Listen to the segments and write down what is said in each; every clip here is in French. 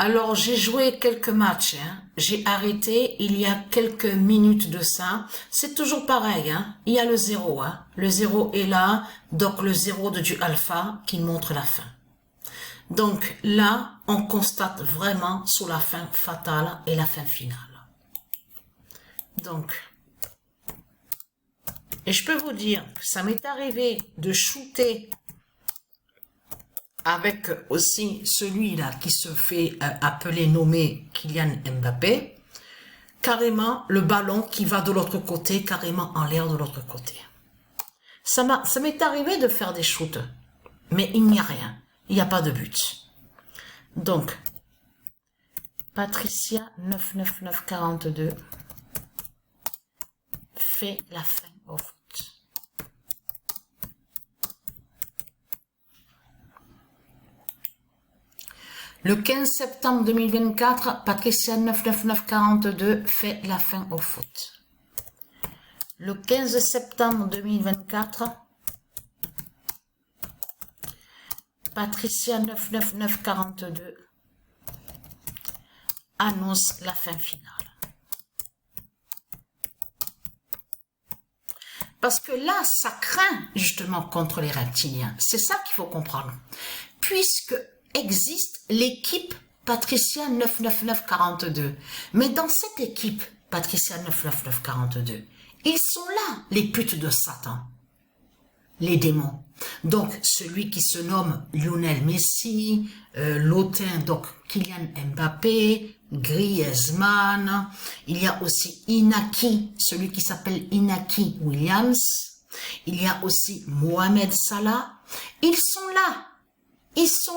Alors, j'ai joué quelques matchs, hein. J'ai arrêté il y a quelques minutes de ça. C'est toujours pareil, hein. Il y a le zéro, hein. Le zéro est là, donc le zéro de du alpha qui montre la fin. Donc là, on constate vraiment sur la fin fatale et la fin finale. Donc, et je peux vous dire que ça m'est arrivé de shooter avec aussi celui-là qui se fait appeler, nommer Kylian Mbappé, carrément le ballon qui va de l'autre côté, carrément en l'air de l'autre côté. Ça m'est arrivé de faire des shoots, mais il n'y a rien, il n'y a pas de but. Donc, Patricia 99942 fait la fin au foot. Le 15 septembre 2024, Patricia 99942 fait la fin au foot. Le 15 septembre 2024, Patricia 99942 annonce la fin finale. Parce que là, ça craint justement contre les reptiliens. C'est ça qu'il faut comprendre. Puisque existe l'équipe Patricia 99942. Mais dans cette équipe Patricia 99942, ils sont là, les putes de Satan. Les démons. Donc, celui qui se nomme Lionel Messi, l'autin, donc Kylian Mbappé, Griezmann, il y a aussi Inaki, celui qui s'appelle Inaki Williams, il y a aussi Mohamed Salah, ils sont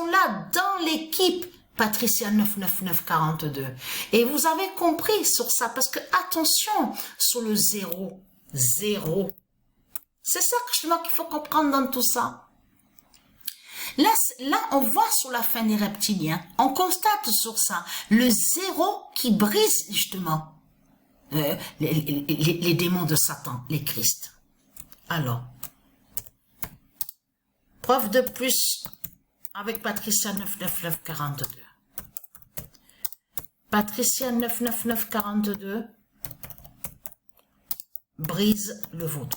là dans l'équipe Patricia 99942. Et vous avez compris sur ça, parce que attention sur le zéro. C'est ça justement qu'il faut comprendre dans tout ça. Là, on voit sur la fin des reptiliens, on constate sur ça, le zéro qui brise justement les démons de Satan, les Christ. Alors, preuve de plus avec Patricia 99942. Patricia 99942 brise le vaudou.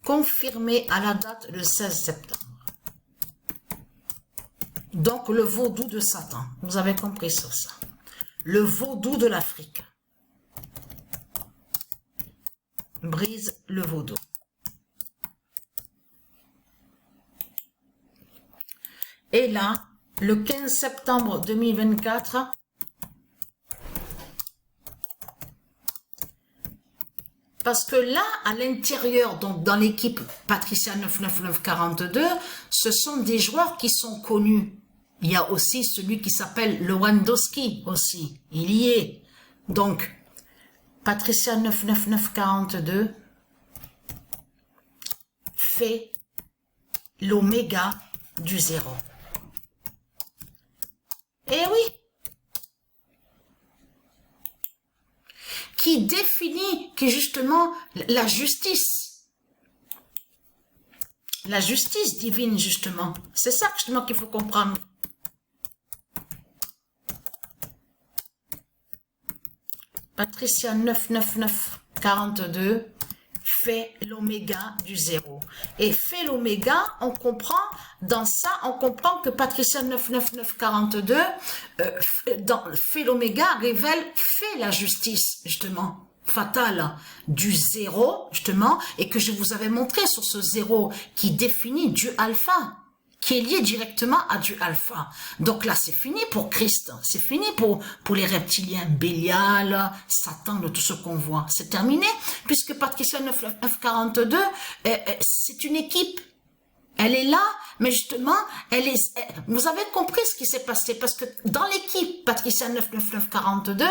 Confirmé à la date le 16 septembre. Donc le vaudou de Satan. Vous avez compris sur ça. Le vaudou de l'Afrique. Brise le vaudou. Et là, le 15 septembre 2024, parce que là, à l'intérieur, donc dans l'équipe Patricia 99942, ce sont des joueurs qui sont connus. Il y a aussi celui qui s'appelle Lewandowski aussi. Il y est. Donc, Patricia 99942 fait l'oméga du zéro. Eh oui! Qui définit que justement la justice divine justement, c'est ça justement qu'il faut comprendre. Patricia 99942 fait l'oméga du zéro. Et fait l'oméga, on comprend, dans ça, on comprend que Patricia 99942, fait l'oméga, révèle, fait la justice, justement, fatale du zéro, justement, et que je vous avais montré sur ce zéro qui définit Dieu alpha, qui est lié directement à Dieu alpha. Donc là, c'est fini pour Christ, c'est fini pour les reptiliens, Bélial, Satan, de tout ce qu'on voit. C'est terminé, puisque Patricia 99942, c'est une équipe. Elle est là, mais justement, vous avez compris ce qui s'est passé, parce que dans l'équipe Patricia 99942,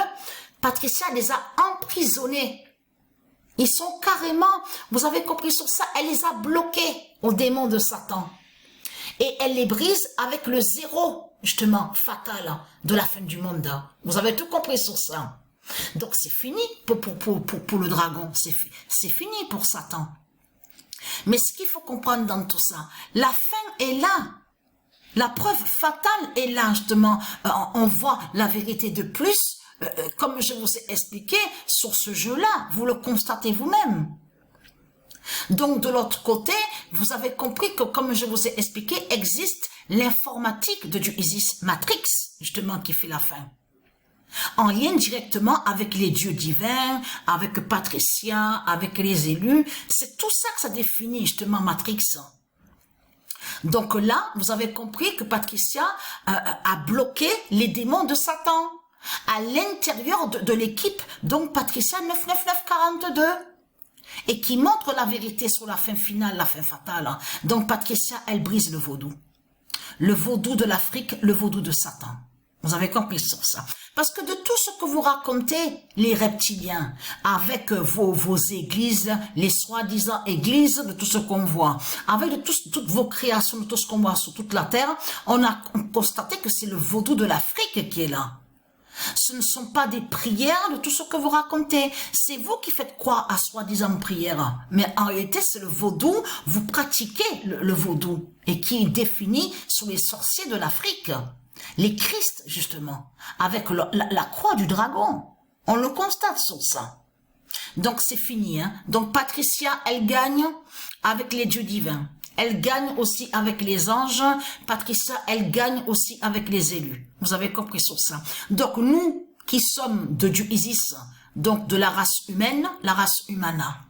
Patricia les a emprisonnés. Ils sont carrément, vous avez compris sur ça, elle les a bloqués aux démons de Satan. Et elle les brise avec le zéro, justement, fatal de la fin du monde. Vous avez tout compris sur ça. Donc c'est fini pour le dragon, c'est fini pour Satan. Mais ce qu'il faut comprendre dans tout ça, la fin est là. La preuve fatale est là, justement. On voit la vérité de plus, comme je vous ai expliqué, sur ce jeu-là. Vous le constatez vous-même. Donc, de l'autre côté, vous avez compris que, comme je vous ai expliqué, existe l'informatique du Isis Matrix, justement, qui fait la fin. En lien directement avec les dieux divins, avec Patricia, avec les élus. C'est tout ça que ça définit, justement, Matrix. Donc là, vous avez compris que Patricia a bloqué les démons de Satan à l'intérieur de l'équipe, donc Patricia 99942. Et qui montre la vérité sur la fin finale, la fin fatale. Donc Patricia, elle brise le vaudou. Le vaudou de l'Afrique, le vaudou de Satan. Vous avez compris sur ça. Parce que de tout ce que vous racontez, les reptiliens, avec vos églises, les soi-disant églises, de tout ce qu'on voit, avec de toutes vos créations, de tout ce qu'on voit sur toute la terre, on a constaté que c'est le vaudou de l'Afrique qui est là. Ce ne sont pas des prières de tout ce que vous racontez. C'est vous qui faites croire à soi-disant prière. Mais en réalité, c'est le vaudou. Vous pratiquez le vaudou. Et qui est défini sous les sorciers de l'Afrique. Les Christ, justement. Avec la croix du dragon. On le constate sur ça. Donc, c'est fini. Hein? Donc, Patricia, elle gagne avec les dieux divins. Elle gagne aussi avec les anges. Patricia, elle gagne aussi avec les élus. Vous avez compris sur ça. Donc, nous qui sommes de Dieu Isis, donc de la race humaine, la race humana,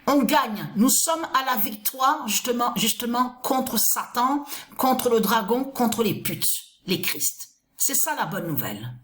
on gagne. Nous sommes à la victoire, justement contre Satan, contre le dragon, contre les putes, les Christ. C'est ça la bonne nouvelle.